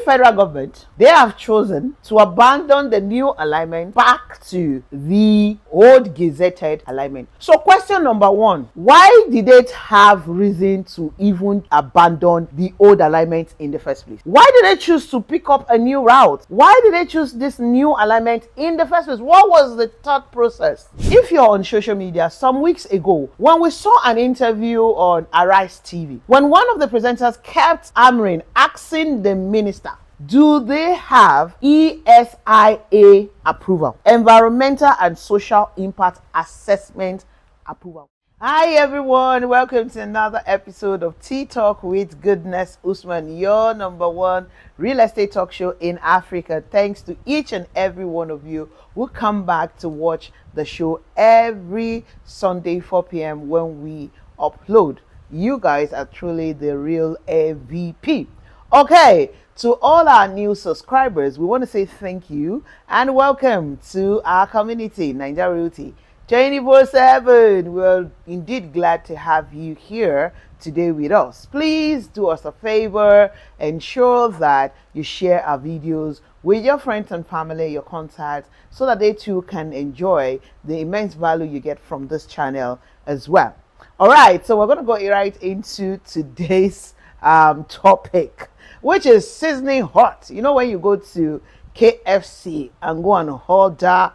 federal government, they have chosen to abandon the new alignment back to the old gazetted alignment. So question number one, why did they have reason to even abandon the old alignment in the first place? Why did they choose to pick up a new route? Why did they choose this new alignment in the first place? What was the thought process? If you're on social media, some weeks ago, when we saw an interview on Arise TV, when one of the presenters kept asking the minister, do they have ESIA approval, environmental and social impact assessment approval? Hi everyone, welcome to another episode of Tea Talk with Goodness Usman, your number one real estate talk show in Africa. Thanks to each and every one of you who come back to watch the show every Sunday 4 p.m. when we upload. You guys are truly the real MVP. Okay, to all our new subscribers, we want to say thank you and welcome to our community, Nigeria Realty 24/7. We're indeed glad to have you here today with us. Please do us a favor, ensure that you share our videos with your friends and family, your contacts, so that they too can enjoy the immense value you get from this channel as well. All right, so we're going to go right into today's topic, which is sizzling hot. You know, when you go to KFC and go and order,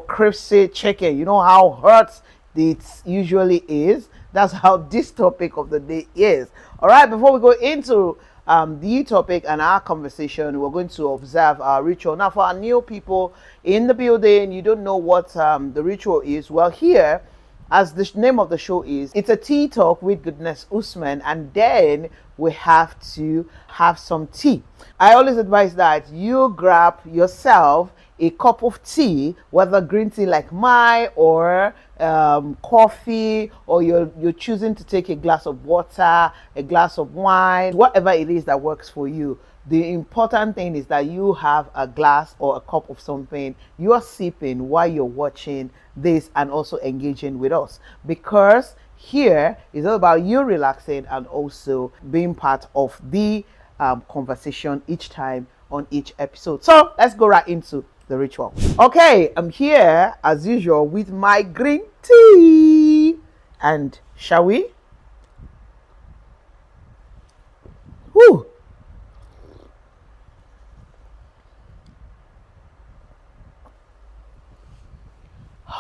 crispy chicken, you know how hot it usually is. That's how this topic of the day is. All right, before we go into the topic and our conversation, we're going to observe our ritual. Now, for our new people in the building, you don't know what the ritual is. Well, here, as the name of the show is, it's a tea talk with Goodness Usman, and then we have to have some tea. I always advise that you grab yourself a cup of tea, whether green tea like mine or coffee, or you're choosing to take a glass of water, a glass of wine, whatever it is that works for you. The important thing is that you have a glass or a cup of something you are sipping while you're watching this and also engaging with us, because here is all about you relaxing and also being part of the conversation each time on each episode. So let's go right into the ritual. Okay, I'm here as usual with my green tea, and shall we? Whew.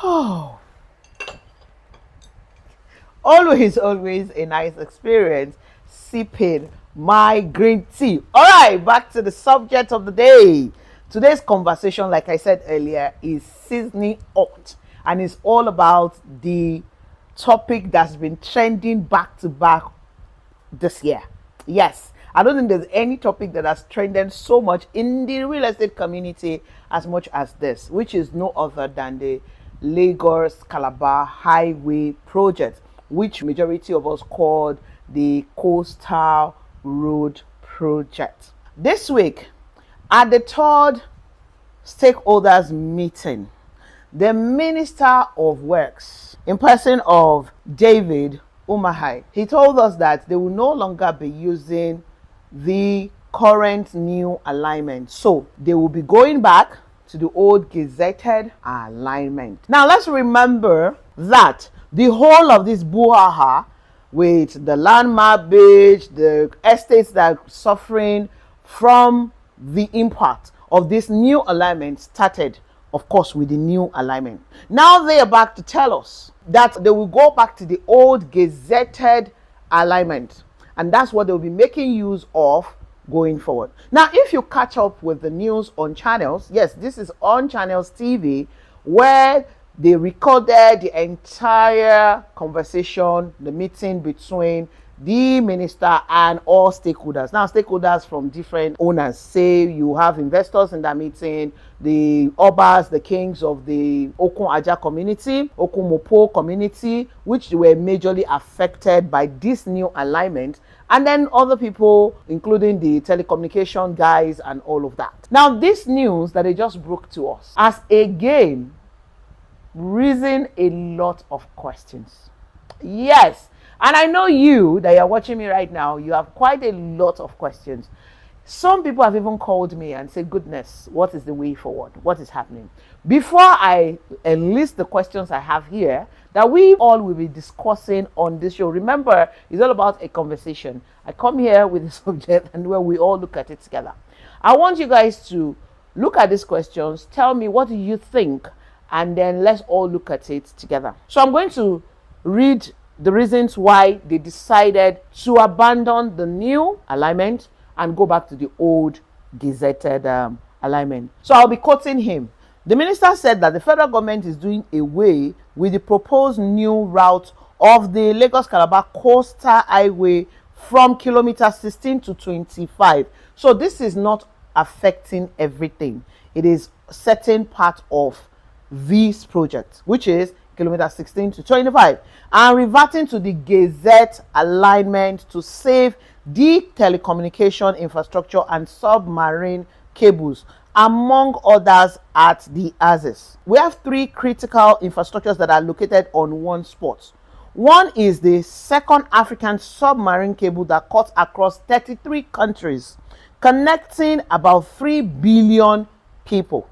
Oh, always a nice experience sipping my green tea. All right, back to the subject of the day. Today's conversation, like I said earlier, is sizzling hot, and it's all about the topic that's been trending back to back this year. Yes, I don't think there's any topic that has trended so much in the real estate community as much as this, which is no other than the Lagos-Calabar highway project, which majority of us called the Coastal Road Project. This week, at the third stakeholders meeting, the Minister of WACS, in person of David Umahi, he told us that they will no longer be using the current new alignment. So they will be going back to the old gazetted alignment. Now let's remember that the whole of this brouhaha with the landmark beach, the estates that are suffering from the impact of this new alignment started, of course, with the new alignment. Now they are back to tell us that they will go back to the old gazetted alignment, and that's what they'll be making use of going forward. Now, if you catch up with the news on channels, yes, this is on Channels TV, where they recorded the entire conversation, the meeting between the minister and all stakeholders. Now, stakeholders from different owners. Say you have investors in that meeting, the Obas, the kings of the Okun Aja community, Okun Mopo community, which were majorly affected by this new alignment, and then other people, including the telecommunication guys and all of that. Now, this news that they just broke to us has again risen a lot of questions. Yes, and I know you that you're watching me right now, you have quite a lot of questions. Some people have even called me and said, goodness, what is the way forward? What is happening? Before I enlist the questions I have here that we all will be discussing on this show, remember, it's all about a conversation. I come here with a subject and where we all look at it together. I want you guys to look at these questions, tell me what do you think, and then let's all look at it together. So I'm going to read the reasons why they decided to abandon the new alignment and go back to the old gazetted alignment. So I'll be quoting him. The minister said that the federal government is doing away with the proposed new route of the Lagos-Calabar coastal highway from kilometres 16 to 25. So this is not affecting everything. It is certain part of this project, which is kilometres 16 to 25, and reverting to the gazette alignment to save the telecommunication infrastructure and submarine cables, among others, at the axis. We have three critical infrastructures that are located on one spot. One is the second African submarine cable that cuts across 33 countries, connecting about 3 billion people.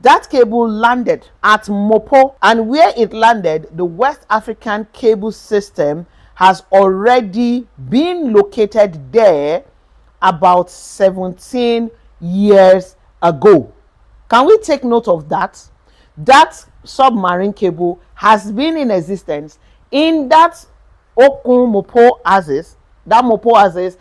That cable landed at Mopo, and where it landed, the West African cable system has already been located there about 17 years ago. Can we take note of that? That submarine cable has been in existence in that Mopo axis, that Mopo axis,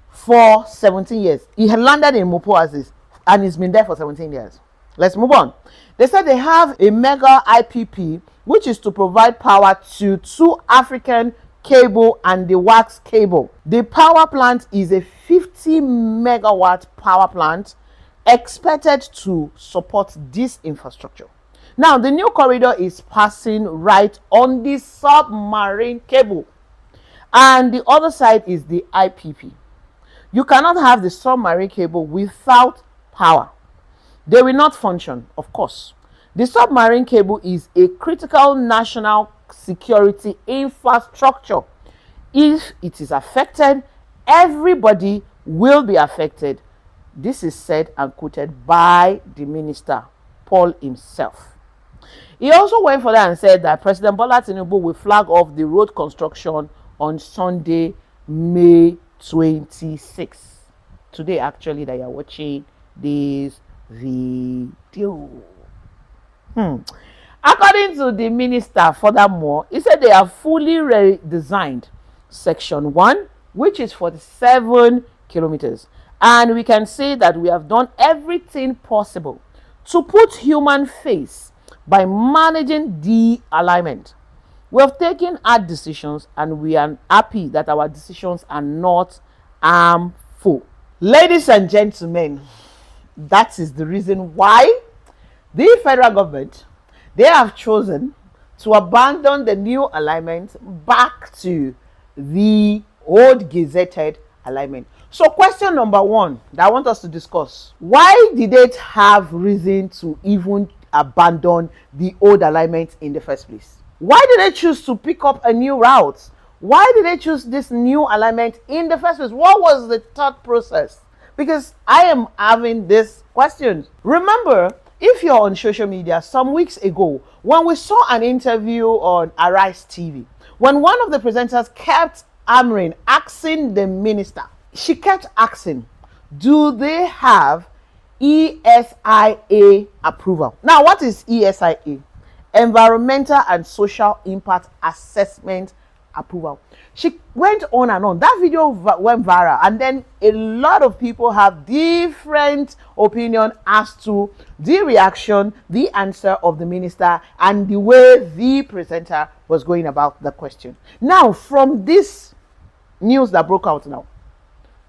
for 17 years. It had landed in Mopo axis and it's been there for 17 years. Let's move on. They said they have a mega IPP, which is to provide power to 2 African cable and the WACS cable. The power plant is a 50 megawatt power plant expected to support this infrastructure. Now, the new corridor is passing right on the submarine cable, and the other side is the IPP. You cannot have the submarine cable without power. They will not function, of course. The submarine cable is a critical national security infrastructure. If it is affected, everybody will be affected. This is said and quoted by the minister, Paul himself. He also went further and said that President Bola Tinubu will flag off the road construction on Sunday, May 26th. Today, actually, that you're watching this video. According to the minister, furthermore, he said they have fully redesigned section 1, which is 47 kilometers, and we can say that we have done everything possible to put human face by managing the alignment. We have taken hard decisions and we are happy that our decisions are not harmful. Ladies and gentlemen, that is the reason why the federal government, they have chosen to abandon the new alignment back to the old gazetted alignment. So question number 1 that I want us to discuss: why did they have reason to even abandon the old alignment in the first place? Why did they choose to pick up a new route? Why did they choose this new alignment in the first place? What was the thought process? Because I am having this question. Remember, if you're on social media, some weeks ago, when we saw an interview on Arise TV, when one of the presenters kept asking the minister, she kept asking, do they have ESIA approval? Now, what is ESIA? Environmental and Social Impact Assessment approval. She went on and on. That video went viral, and then a lot of people have different opinion as to the reaction, the answer of the minister, and the way the presenter was going about the question. Now, from this news that broke out now,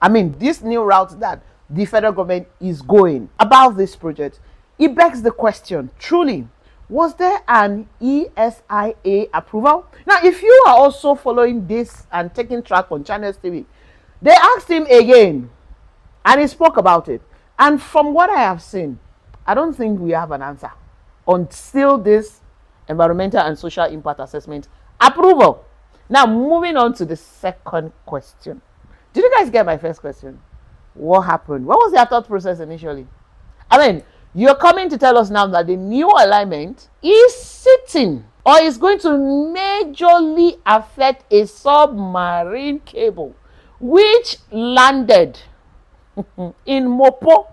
this new route that the federal government is going about this project, it begs the question, truly, was there an ESIA approval? Now, if you are also following this and taking track on Channels TV, they asked him again, and he spoke about it. And from what I have seen, I don't think we have an answer until this environmental and social impact assessment approval. Now, moving on to the second question. Did you guys get my first question? What happened? What was their thought process initially? I mean, you're coming to tell us now that the new alignment is sitting or is going to majorly affect a submarine cable which landed in Mopo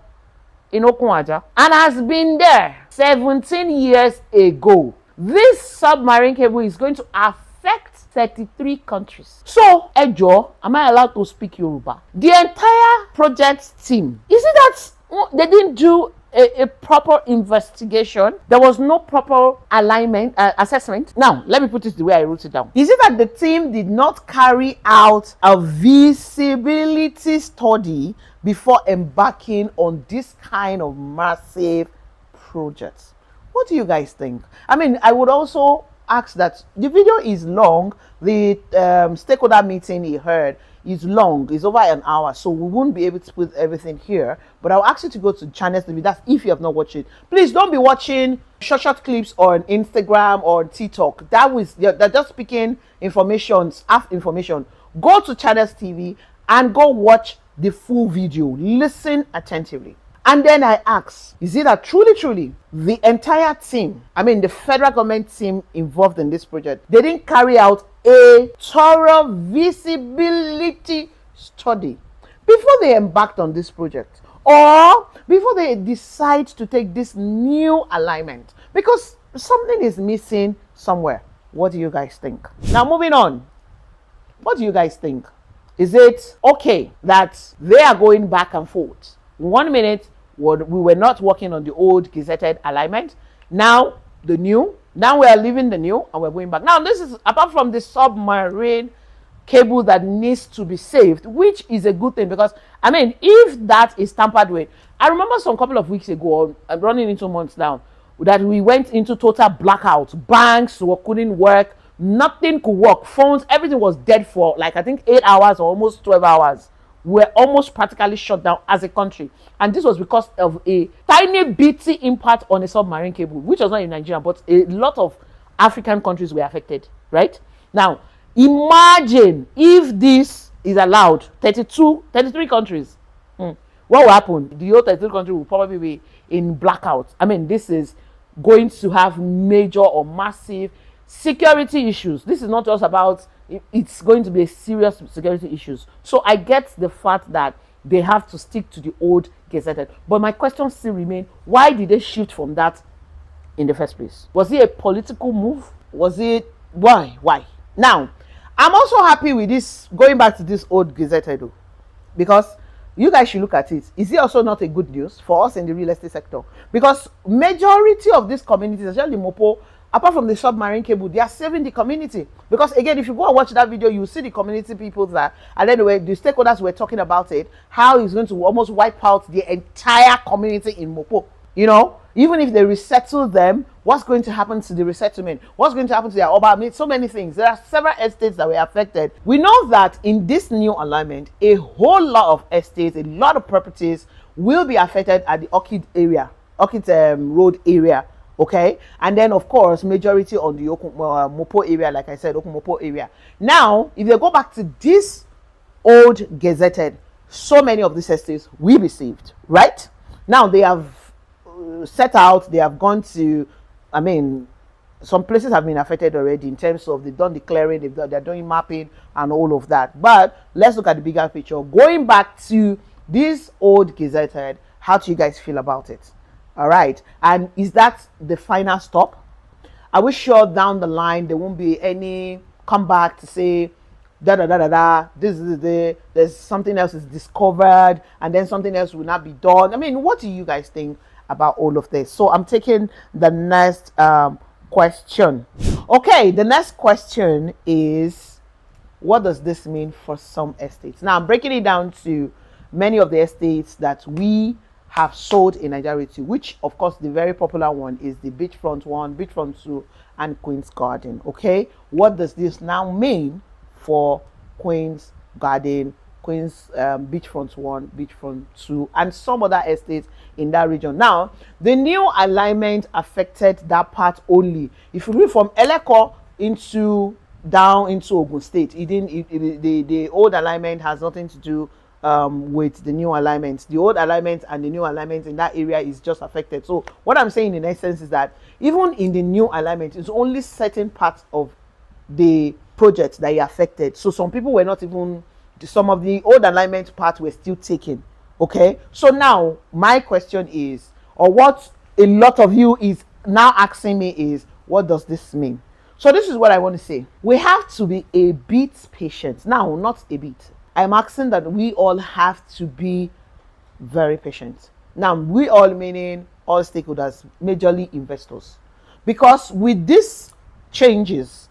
in Okunwaja and has been there 17 years ago. This submarine cable is going to affect 33 countries. So, Ejo, am I allowed to speak Yoruba? The entire project team, is it that they didn't do a proper investigation? There was no proper alignment assessment. Now, let me put it the way I wrote it down. Is it that the team did not carry out a visibility study before embarking on this kind of massive projects? What do you guys think? I mean, I would also ask that the video is long. The stakeholder meeting he heard is long. It's over an hour, so we won't be able to put everything here. But I'll ask you to go to Channels TV. That's if you have not watched it. Please don't be watching short clips on Instagram or TikTok. They're just speaking half information. Go to Channels TV and go watch the full video. Listen attentively. And then I ask, is it that truly the entire team, I mean the federal government team involved in this project, they didn't carry out a thorough visibility study before they embarked on this project or before they decide to take this new alignment? Because something is missing somewhere. What do you guys think? Now moving on. What do you guys think? Is it okay that they are going back and forth? 1 minute, we were not working on the old gazetted alignment. Now the new. Now we are leaving the new and we're going back. Now this is apart from the submarine cable that needs to be saved, which is a good thing because I mean, if that is tampered with, I remember some couple of weeks ago, I'm running into months now, that we went into total blackout. Banks couldn't work, nothing could work. Phones, everything was dead for like I think 8 hours or almost 12 hours. We're almost practically shut down as a country. And this was because of a tiny bitty impact on a submarine cable, which was not in Nigeria, but a lot of African countries were affected, right? Now, imagine if this is allowed, 33 countries. What will happen? The whole 33 countries will probably be in blackout. I mean, this is going to have major or massive security issues. This is not just about, it's going to be a serious security issues. So I get the fact that they have to stick to the old gazetted. But my question still remains, why did they shift from that in the first place? Was it a political move? Was it, why? Now, I'm also happy with this, going back to this old gazetted, because you guys should look at it. Is it also not a good news for us in the real estate sector? Because majority of these communities, especially Mopo, apart from the submarine cable, they are saving the community. Because again, if you go and watch that video, you see the community people there. And anyway, the stakeholders were talking about it, how it's going to almost wipe out the entire community in Mopo. You know, even if they resettle them, what's going to happen to the resettlement? What's going to happen to their Oba? I mean, so many things. There are several estates that were affected. We know that in this new alignment, a whole lot of estates, a lot of properties will be affected at the Orchid Road area. Okay, and then of course majority on the Mopo area, like I said, Mopo area. Now, if they go back to this old gazetted, so many of these estates will be saved, right? Now they have set out, they have gone to, I mean, some places have been affected already in terms of they've done the clearing, they're doing mapping and all of that. But let's look at the bigger picture. Going back to this old gazetted, how do you guys feel about it? All right, and is that the final stop? Are we sure down the line there won't be any comeback to say this is there's something else is discovered and then something else will not be done? I mean, what do you guys think about all of this? So I'm taking the next question. Okay, the next question is, what does this mean for some estates? Now I'm breaking it down to many of the estates that we have sold in Nigeria, which of course the very popular one is the beachfront 1, beachfront 2 and Queen's Garden. Okay, what does this now mean for Queen's Garden, Queen's beachfront 1, beachfront 2 and some other estates in that region? Now the new alignment affected that part only. If you read from Eleko down into Ogun State, the old alignment has nothing to do with the new alignments. The old alignments and the new alignments in that area is just affected. So what I'm saying in essence is that even in the new alignment, it's only certain parts of the project that are affected. So some people were not even, some of the old alignment parts were still taken. Okay, so now my question is, or what a lot of you is now asking me is, what does this mean? So this is what I want to say. We have to be a bit patient. Now, not a bit. I'm asking that we all have to be very patient. Now, we all meaning all stakeholders, majorly investors. Because with these changes,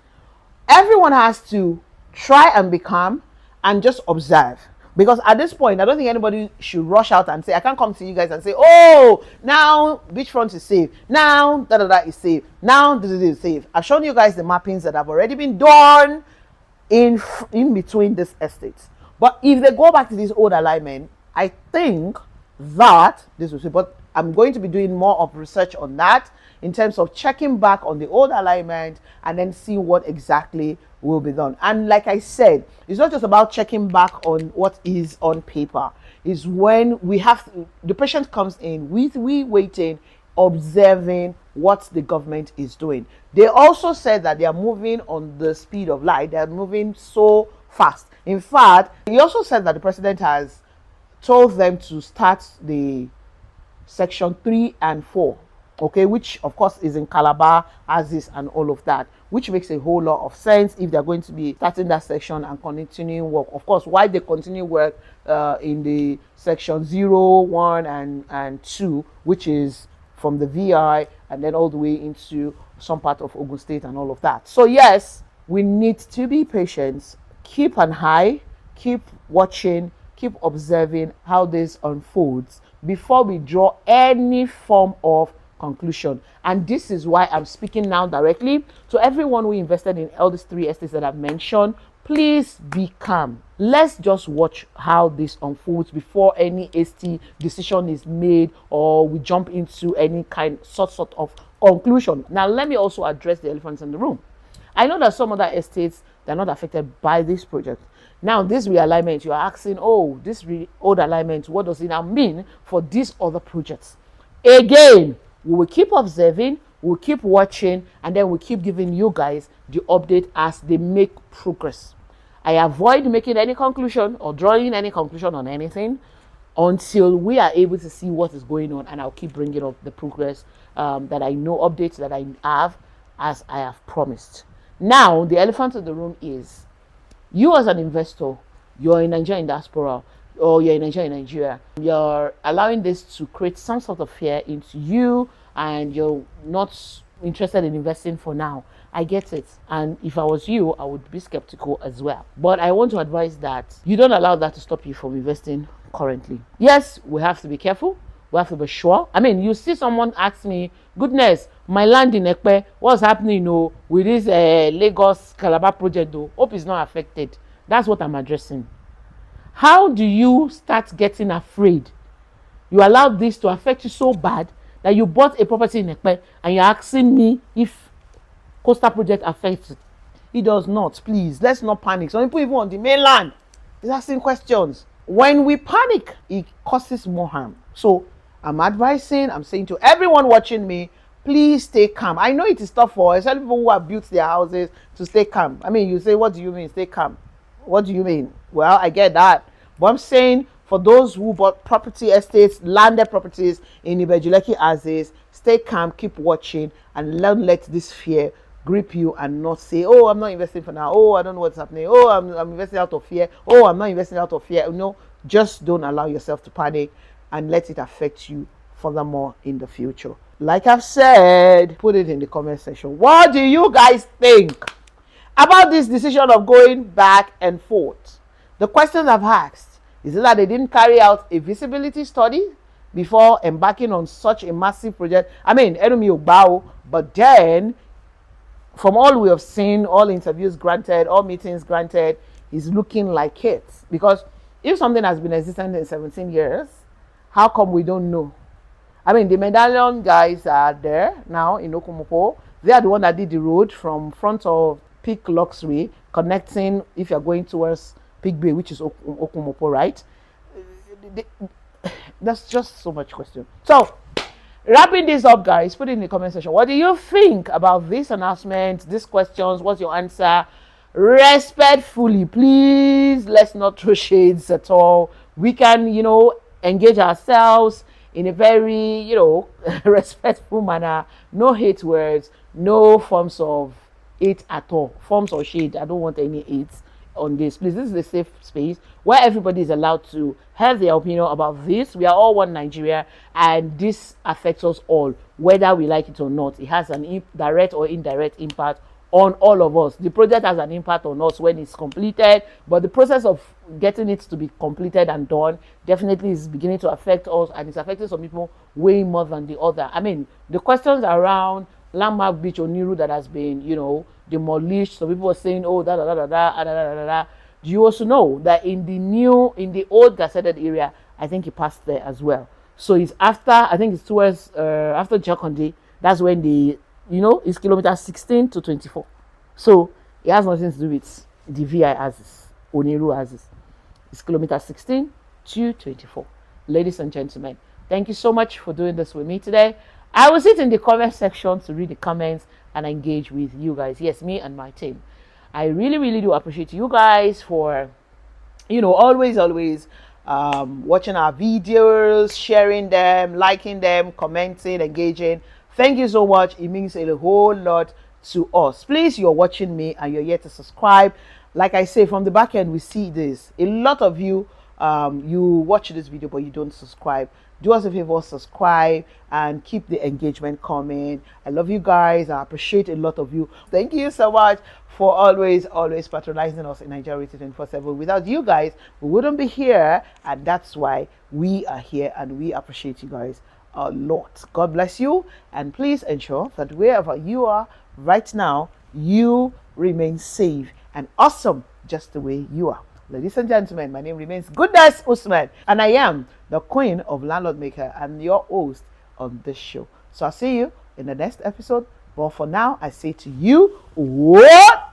everyone has to try and be calm and just observe. Because at this point, I don't think anybody should rush out and say, I can't come to you guys and say, oh, now beachfront is safe. Now, is safe. Now, this is safe. I've shown you guys the mappings that have already been done in between these estates. But if they go back to this old alignment, I think that this will see. But I'm going to be doing more of research on that in terms of checking back on the old alignment and then see what exactly will be done. And like I said, it's not just about checking back on what is on paper. It's when we have to, the patient comes in with we waiting, observing what the government is doing. They also said that they are moving on the speed of light. They are moving so fast. In fact, he also said that the president has told them to start the section 3 and 4, okay, which of course is in Calabar, Axis, and all of that, which makes a whole lot of sense if they're going to be starting that section and continuing work. Of course, why they continue work in the section 0, 1, and 2, which is from the VI and then all the way into some part of Ogun State and all of that. So yes, we need to be patient, keep an eye, keep watching, keep observing how this unfolds before we draw any form of conclusion. And this is why I'm speaking now directly to everyone who invested in all these 3 estates that I've mentioned. Please be calm. Let's just watch how this unfolds before any hasty decision is made or we jump into any sort of conclusion. Now, let me also address the elephants in the room. I know that some other estates, they're not affected by this project. Now, this realignment, you are asking, oh, this old alignment, what does it now mean for these other projects? Again, we will keep observing, we'll keep watching, and then we'll keep giving you guys the update as they make progress. I avoid making any conclusion or drawing any conclusion on anything until we are able to see what is going on, and I'll keep bringing up the progress that I know, updates that I have, as I have promised. Now, the elephant in the room is, you as an investor, you're in Nigeria in diaspora, or you're in Nigeria, you're allowing this to create some sort of fear into you, and you're not interested in investing for now. I get it. And if I was you, I would be skeptical as well. But I want to advise that you don't allow that to stop you from investing currently. Yes, we have to be careful. We have to be sure. I mean, you see someone ask me, goodness, my land in Ekpe, what's happening with this Lagos-Calabar project though? Hope it's not affected. That's what I'm addressing. How do you start getting afraid? You allow this to affect you so bad that you bought a property in Ekpe and you're asking me if coastal project affects it. It does not. Please, let's not panic. Some people even on the mainland is asking questions. When we panic, it causes more harm. So I'm saying to everyone watching me, please stay calm. I know it is tough for especially people who have built their houses to stay calm. I mean, you say, what do you mean, stay calm? What do you mean? Well, I get that. But I'm saying for those who bought property estates, landed properties in Ibejuleki Axis, stay calm, keep watching, and don't let this fear grip you and not say, oh, I'm not investing for now. Oh, I don't know what's happening. Oh, I'm investing out of fear. Oh, I'm not investing out of fear. No, just don't allow yourself to panic and let it affect you furthermore in the future. Like I've said, put it in the comment section. What do you guys think about this decision of going back and forth? The questions I've asked, is it that they didn't carry out a visibility study before embarking on such a massive project? I mean, enemy Ogbao, but then from all we have seen, all interviews granted, all meetings granted, is looking like it. Because if something has been existing in 17 years, how come we don't know? I mean, the medallion guys are there now in Mopo. They are the one that did the road from front of Peak Luxury, connecting if you're going towards Peak Bay, which is Mopo, right? That's just so much question. So, wrapping this up, guys, put it in the comment section. What do you think about this announcement, these questions? What's your answer? Respectfully, please, let's not throw shades at all. We can, engage ourselves in a very, respectful manner. No hate words, no forms of hate at all. Forms of shade. I don't want any hate on this. Please, this is a safe space where everybody is allowed to have their opinion about this. We are all one Nigeria, and this affects us all, whether we like it or not. It has an direct or indirect impact on all of us. The project has an impact on us when it's completed, but the process of getting it to be completed and done definitely is beginning to affect us, and it's affecting some people way more than the other. I mean, the questions around Landmark Beach Oniru that has been, demolished. So people were saying, oh, da da da da da da da da da. Do you also know that in the old gazetted area, I think he passed there as well. So it's after, I think it's towards after Jakonde. That's when it's kilometers 16 to 24. So it has nothing to do with the VI axis, Oniru axis. It's kilometers 16 to 24. Ladies and gentlemen, thank you so much for doing this with me today. I will sit in the comment section to read the comments and engage with you guys. Yes, me and my team. I really, really do appreciate you guys for, always watching our videos, sharing them, liking them, commenting, engaging. Thank you so much. It means a whole lot to us. Please, you're watching me and you're yet to subscribe. Like I say, from the back end, we see this. A lot of you, you watch this video, but you don't subscribe. Do us a favor, subscribe and keep the engagement coming. I love you guys. I appreciate a lot of you. Thank you so much for always patronizing us in Nigeria 24/7. Without you guys, we wouldn't be here, and that's why we are here, and we appreciate you guys a lot. God bless you, and please ensure that wherever you are right now, you remain safe and awesome just the way you are. Ladies and gentlemen, my name remains Goodness Usman, and I am the Queen of Landlord Maker and your host on this show. So I'll see you in the next episode. But for now, I say to you, what?